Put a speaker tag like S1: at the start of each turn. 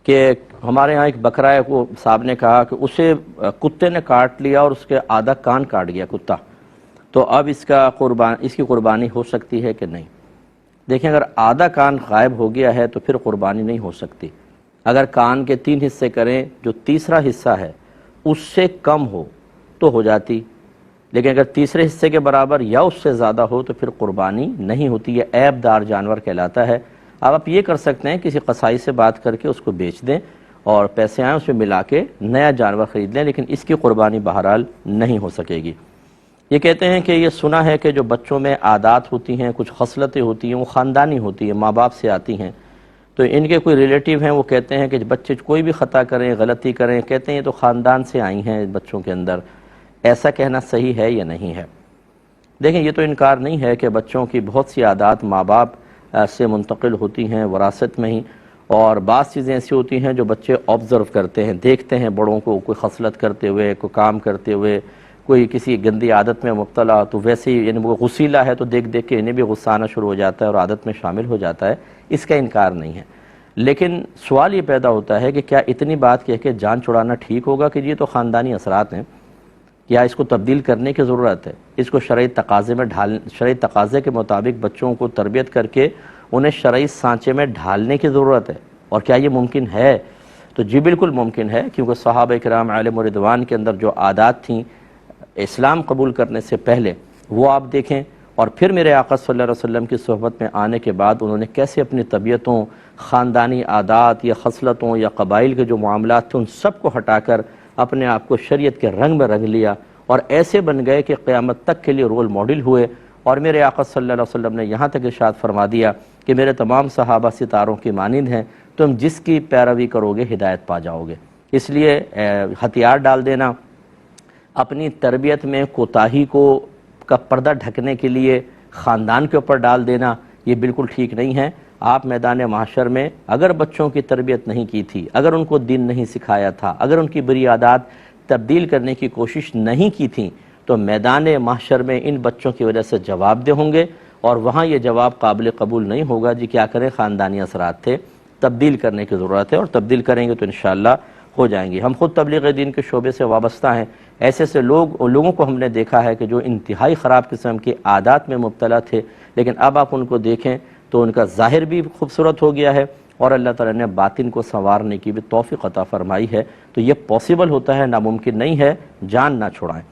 S1: کہ ہمارے ہاں ایک بکرا ہے، کو صاحب نے کہا کہ اسے کتے نے کاٹ لیا اور اس کے آدھا کان کاٹ گیا کتا، تو اب اس کی قربانی ہو سکتی ہے کہ نہیں؟ دیکھیں، اگر آدھا کان غائب ہو گیا ہے تو پھر قربانی نہیں ہو سکتی۔ اگر کان کے 3 حصے کریں، جو تیسرا حصہ ہے اس سے کم ہو تو ہو جاتی، لیکن اگر تیسرے حصے کے برابر یا اس سے زیادہ ہو تو پھر قربانی نہیں ہوتی، یہ عیب دار جانور کہلاتا ہے۔ اب آپ یہ کر سکتے ہیں، کسی قصائی سے بات کر کے اس کو بیچ دیں اور پیسے آئیں اس میں ملا کے نیا جانور خرید لیں، لیکن اس کی قربانی بہرحال نہیں ہو سکے گی۔ یہ کہتے ہیں کہ یہ سنا ہے کہ جو بچوں میں عادات ہوتی ہیں، کچھ خصلتیں ہوتی ہیں، وہ خاندانی ہوتی ہیں، ماں باپ سے آتی ہیں، تو ان کے کوئی ریلیٹیو ہیں، وہ کہتے ہیں کہ بچے کوئی بھی خطا کریں، غلطی کریں، کہتے ہیں یہ تو خاندان سے آئی ہیں بچوں کے اندر، ایسا کہنا صحیح ہے یا نہیں ہے؟ دیکھیں، یہ تو انکار نہیں ہے کہ بچوں کی بہت سی عادات ماں باپ سے منتقل ہوتی ہیں وراثت میں ہی، اور بعض چیزیں ایسی ہوتی ہیں جو بچے آبزرو کرتے ہیں، دیکھتے ہیں بڑوں کو کوئی خصلت کرتے ہوئے، کوئی کام کرتے ہوئے، کوئی کسی گندی عادت میں مبتلا، تو ویسے ہی یعنی وہ غسیلہ ہے تو دیکھ دیکھ کے انہیں بھی غصہ آنا شروع ہو جاتا ہے اور عادت میں شامل ہو جاتا ہے، اس کا انکار نہیں ہے۔ لیکن سوال یہ پیدا ہوتا ہے کہ کیا اتنی بات کہہ کے جان چھڑانا ٹھیک ہوگا کہ یہ تو خاندانی اثرات ہیں، کیا اس کو تبدیل کرنے کی ضرورت ہے؟ اس کو شرعی تقاضے کے مطابق بچوں کو تربیت کر کے انہیں شرعی سانچے میں ڈھالنے کی ضرورت ہے، اور کیا یہ ممکن ہے؟ تو جی بالکل ممکن ہے، کیونکہ صحابہ کرام علیہم رضوان کے اندر جو عادات تھیں اسلام قبول کرنے سے پہلے، وہ آپ دیکھیں، اور پھر میرے آقا صلی اللہ علیہ وسلم کی صحبت میں آنے کے بعد انہوں نے کیسے اپنی طبیعتوں، خاندانی عادات یا خصلتوں یا قبائل کے جو معاملات تھے ان سب کو ہٹا کر اپنے آپ کو شریعت کے رنگ میں رنگ لیا، اور ایسے بن گئے کہ قیامت تک کے لیے رول ماڈل ہوئے۔ اور میرے آقا صلی اللہ علیہ وسلم نے یہاں تک ارشاد فرما دیا کہ میرے تمام صحابہ ستاروں کی مانند ہیں، تم جس کی پیروی کرو گے ہدایت پا جاؤ گے۔ اس لیے ہتھیار ڈال دینا، اپنی تربیت میں کوتاہی کا پردہ ڈھکنے کے لیے خاندان کے اوپر ڈال دینا، یہ بالکل ٹھیک نہیں ہے۔ آپ میدان محشر میں اگر بچوں کی تربیت نہیں کی تھی، اگر ان کو دین نہیں سکھایا تھا، اگر ان کی بری عادات تبدیل کرنے کی کوشش نہیں کی تھی، تو میدان محشر میں ان بچوں کی وجہ سے جواب دہ ہوں گے، اور وہاں یہ جواب قابل قبول نہیں ہوگا جی کیا کریں، خاندانی اثرات تھے، تبدیل کرنے کی ضرورت ہے، اور تبدیل کریں گے تو انشاءاللہ ہو جائیں گی۔ ہم خود تبلیغ دین کے شعبے سے وابستہ ہیں، ایسے لوگوں کو ہم نے دیکھا ہے کہ جو انتہائی خراب قسم کے عادات میں مبتلا تھے، لیکن اب آپ ان کو دیکھیں تو ان کا ظاہر بھی خوبصورت ہو گیا ہے، اور اللہ تعالیٰ نے باطن کو سنوارنے کی بھی توفیق عطا فرمائی ہے۔ تو یہ پاسبل ہوتا ہے، ناممکن نہیں ہے، جان نہ چھڑائیں۔